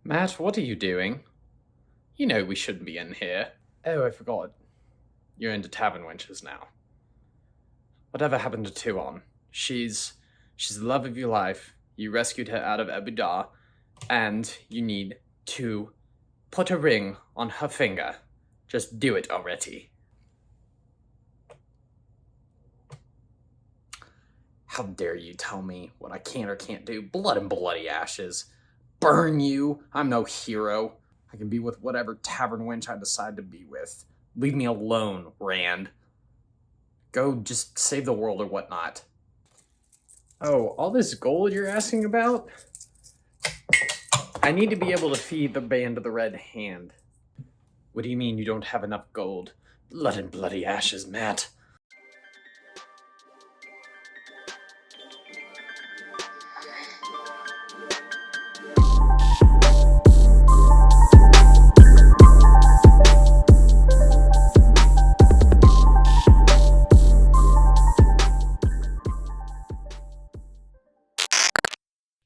Matt, what are you doing? You know we shouldn't be in here. Oh, I forgot. You're into tavern wenches now. Whatever happened to Tuon? She's the love of your life. You rescued her out of Abu Dhar, and you need to put a ring on her finger. Just do it already. How dare you tell me what I can or can't do? Blood and bloody ashes. Burn you! I'm no hero. I can be with whatever tavern wench I decide to be with. Leave me alone, Rand. Go just save the world or whatnot. Oh, all this gold you're asking about? I need to be able to feed the band of the Red Hand. What do you mean you don't have enough gold? Blood and bloody ashes, Matt.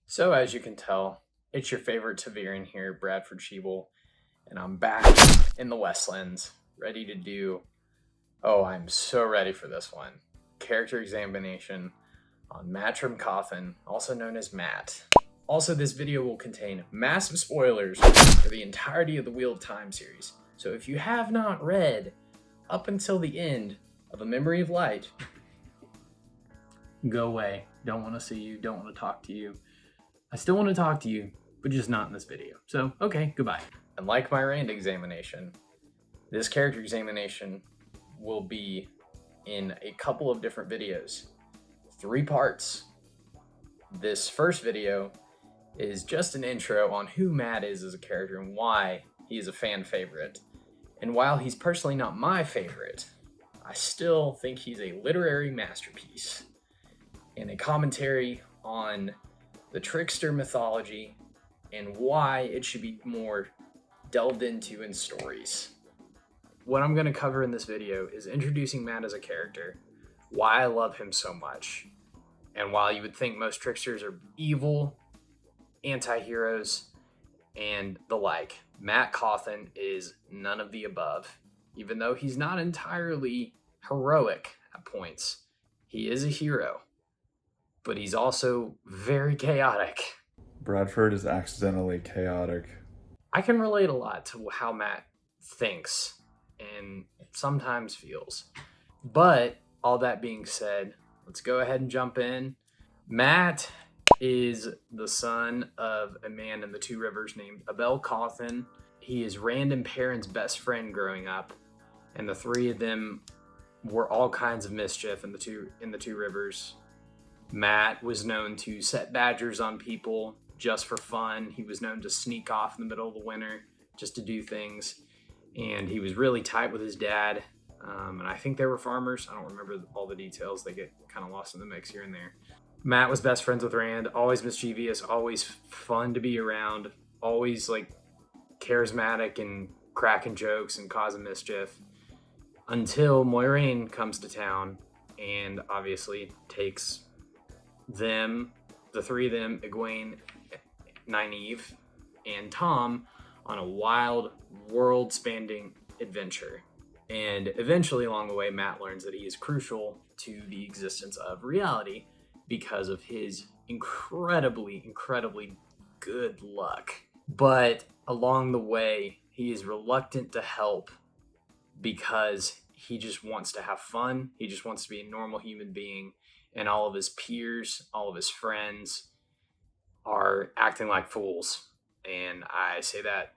So as you can tell, it's your favorite Taviran here, Bradford Sheeble, and I'm back in the Westlands, ready to do, I'm so ready for this one, character examination on Matrim Cauthon, also known as Matt. Also, this video will contain massive spoilers for the entirety of the Wheel of Time series, so if you have not read up until the end of A Memory of Light, go away. Don't want to see you, don't want to talk to you. I still want to talk to you, but just not in this video. So, okay, goodbye. And like my Rand examination, this character examination will be in a couple of different videos. 3 parts. This first video is just an intro on who Matt is as a character and why he is a fan favorite. And while he's personally not my favorite, I still think he's a literary masterpiece and a commentary on the trickster mythology and why it should be more delved into in stories. What I'm going to cover in this video is introducing Matt as a character, why I love him so much, and while you would think most tricksters are evil, anti-heroes, and the like, Matt Cauthon is none of the above. Even though he's not entirely heroic at points, he is a hero. But he's also very chaotic. Bradford is accidentally chaotic. I can relate a lot to how Matt thinks and sometimes feels. But all that being said, let's go ahead and jump in. Matt is the son of a man in the Two Rivers named Abel Cauthon. He is Rand and Perrin's best friend growing up, and the three of them were all kinds of mischief in the Two Rivers. Matt was known to set badgers on people just for fun. He was known to sneak off in the middle of the winter just to do things. And he was really tight with his dad. And I think they were farmers. I don't remember all the details. They get kind of lost in the mix here and there. Matt was best friends with Rand, always mischievous, always fun to be around, always like charismatic and cracking jokes and causing mischief. Until Moiraine comes to town and obviously takes them, the three of them, Egwene, Nynaeve, and Tom, on a wild, world-spanning adventure. And eventually, along the way, Matt learns that he is crucial to the existence of reality because of his incredibly good luck. But along the way, he is reluctant to help because he just wants to have fun. He just wants to be a normal human being. And all of his peers, all of his friends are acting like fools. And I say that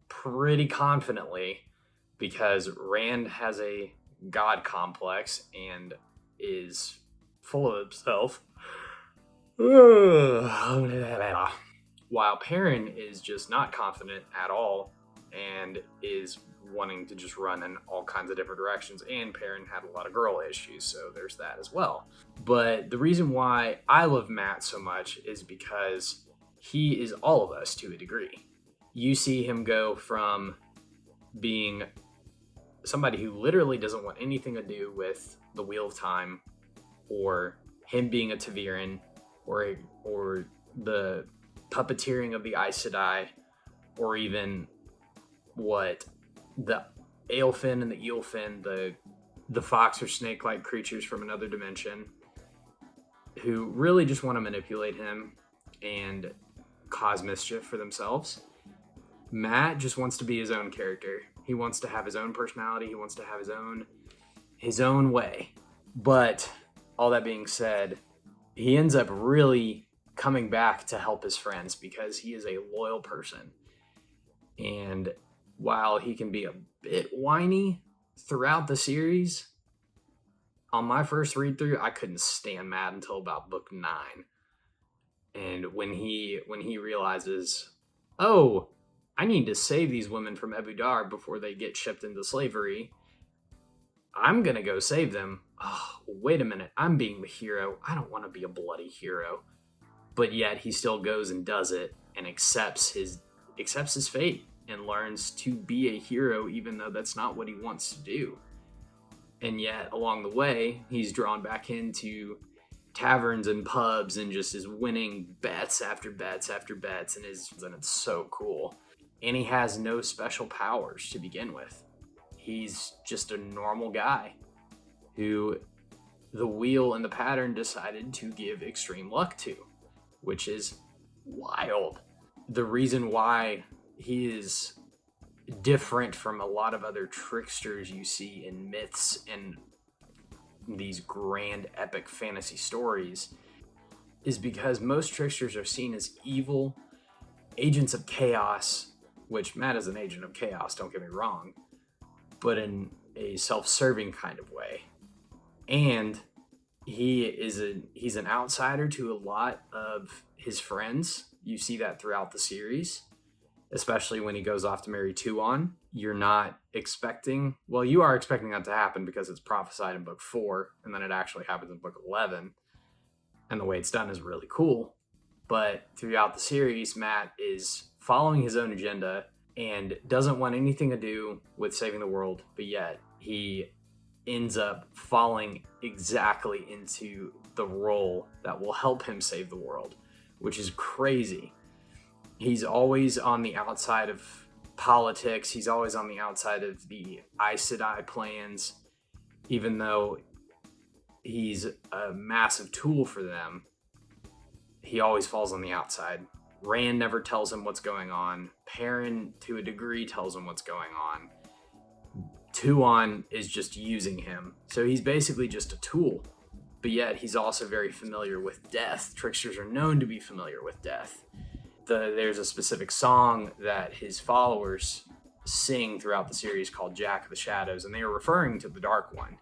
pretty confidently because Rand has a god complex and is full of himself. While Perrin is just not confident at all and is wanting to just run in all kinds of different directions, and Perrin had a lot of girl issues, so there's that as well. But the reason why I love Matt so much is because he is all of us to a degree. You see him go from being somebody who literally doesn't want anything to do with the Wheel of Time, or him being a Taviran, or the puppeteering of the Aes Sedai, or even what the alefin and the eelfin, the fox or snake-like creatures from another dimension, who really just want to manipulate him and cause mischief for themselves. Matt just wants to be his own character. He wants to have his own personality. He wants to have his own way. But all that being said, he ends up really coming back to help his friends because he is a loyal person. And while he can be a bit whiny throughout the series, on my first read through, I couldn't stand Matt until about book 9. And when he realizes, oh, I need to save these women from Abu Dar before they get shipped into slavery, I'm going to go save them. Oh, wait a minute. I'm being the hero. I don't want to be a bloody hero. But yet he still goes and does it and accepts his fate and learns to be a hero even though that's not what he wants to do. And yet along the way, he's drawn back into taverns and pubs and just is winning bets after bets after bets, and it's so cool. And he has no special powers to begin with. He's just a normal guy who the wheel and the pattern decided to give extreme luck to, which is wild. The reason why he is different from a lot of other tricksters you see in myths and these grand epic fantasy stories is because most tricksters are seen as evil agents of chaos, which Matt is an agent of chaos, don't get me wrong, but in a self-serving kind of way. And he's an outsider to a lot of his friends. You see that throughout the series, especially when he goes off to marry Tuon. You're not expecting, well, you are expecting that to happen because it's prophesied in book 4, and then it actually happens in book 11. And the way it's done is really cool. But throughout the series, Matt is following his own agenda and doesn't want anything to do with saving the world, but yet he ends up falling exactly into the role that will help him save the world, which is crazy. He's always on the outside of politics. He's always on the outside of the Aes Sedai plans, even though he's a massive tool for them. He always falls on the outside. Rand never tells him what's going on. Perrin, to a degree, tells him what's going on. Tuon is just using him. So he's basically just a tool. But yet he's also very familiar with death. Tricksters are known to be familiar with death. There's a specific song that his followers sing throughout the series called Jack of the Shadows, and they are referring to the Dark One.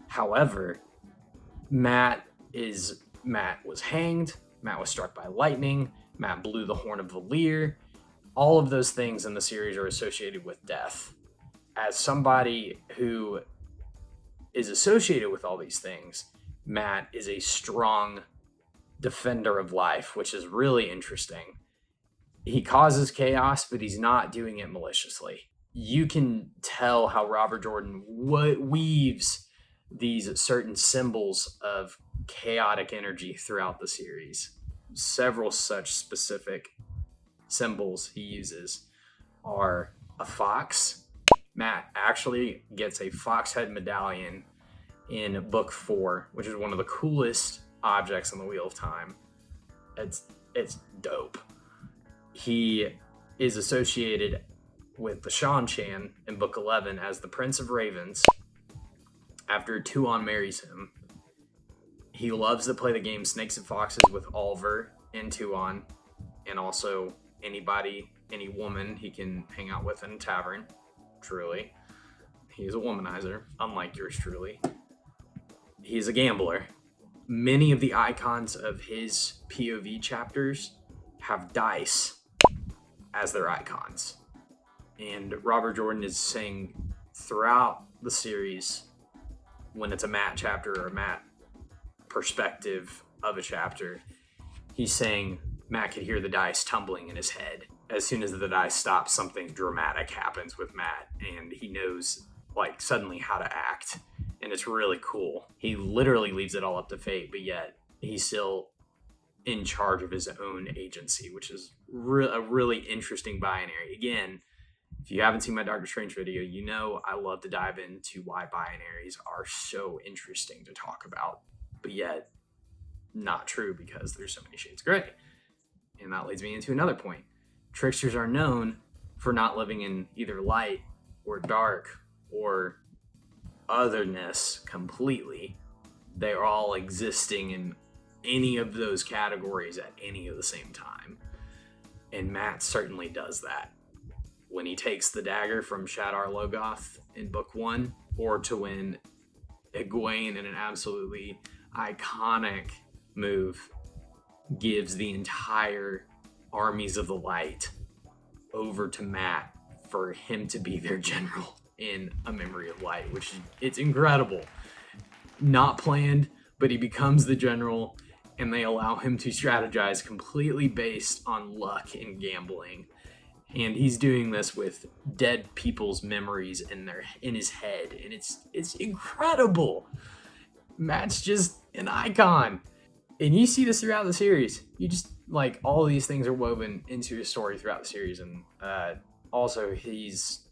However, Matt was hanged. Matt was struck by lightning. Matt blew the horn of Valir. All of those things in the series are associated with death. As somebody who is associated with all these things, Matt is a strong defender of life, which is really interesting. He causes chaos, but he's not doing it maliciously. You can tell how Robert Jordan weaves these certain symbols of chaotic energy throughout the series. Several such specific symbols he uses are a fox. Matt actually gets a fox head medallion in book 4, which is one of the coolest objects on the Wheel of Time. It's dope. He is associated with the Shan-Chan in book 11 as the Prince of Ravens after Tuon marries him. He loves to play the game Snakes and Foxes with Oliver and Tuon, and also any woman he can hang out with in a tavern. Truly. He's a womanizer, unlike yours truly. He's a gambler. Many of the icons of his POV chapters have dice as their icons. And Robert Jordan is saying throughout the series, when it's a Matt chapter or a Matt perspective of a chapter, he's saying Matt could hear the dice tumbling in his head. As soon as the dice stop, something dramatic happens with Matt, and he knows, like, suddenly how to act. And it's really cool. He literally leaves it all up to fate, but yet he still in charge of his own agency, which is a really interesting binary. Again, if you haven't seen my Doctor Strange video, you know I love to dive into why binaries are so interesting to talk about, but yet not true because there's so many shades of gray. And that leads me into another point. Tricksters are known for not living in either light or dark or otherness completely. They're all existing in any of those categories at any of the same time. And Matt certainly does that. When he takes the dagger from Shadar Logoth in book 1, or to when Egwene, in an absolutely iconic move, gives the entire armies of the light over to Matt for him to be their general in A Memory of Light, which it's incredible. Not planned, but he becomes the general, and they allow him to strategize completely based on luck and gambling. And he's doing this with dead people's memories in his head, and it's incredible. Matt's just an icon. And you see this throughout the series. You just, like, all these things are woven into his story throughout the series. And also, he's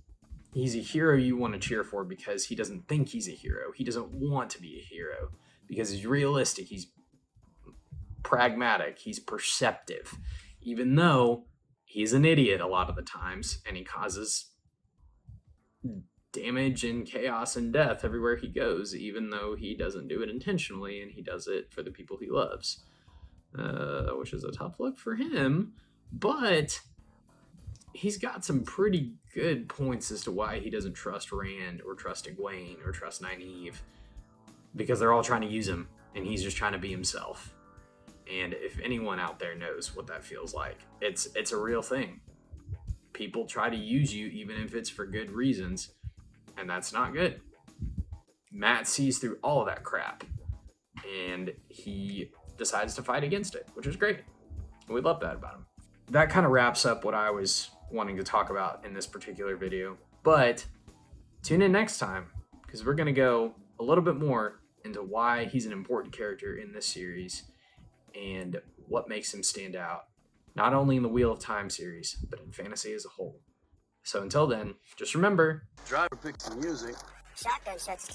a hero you want to cheer for because he doesn't think he's a hero. He doesn't want to be a hero because he's realistic. He's pragmatic. He's perceptive. Even though he's an idiot a lot of the times, and he causes damage and chaos and death everywhere he goes, even though he doesn't do it intentionally, and he does it for the people he loves, which is a tough look for him. But he's got some pretty good points as to why he doesn't trust Rand or trust Egwene or trust Nynaeve, because they're all trying to use him, and he's just trying to be himself. And if anyone out there knows what that feels like, it's a real thing. People try to use you even if it's for good reasons, and that's not good. Matt sees through all of that crap, and he decides to fight against it, which is great. We love that about him. That kind of wraps up what I was wanting to talk about in this particular video, but tune in next time, because we're going to go a little bit more into why he's an important character in this series and what makes him stand out, not only in the Wheel of Time series, but in fantasy as a whole. So until then, just remember, Driver picks the music. Shotgun shuts.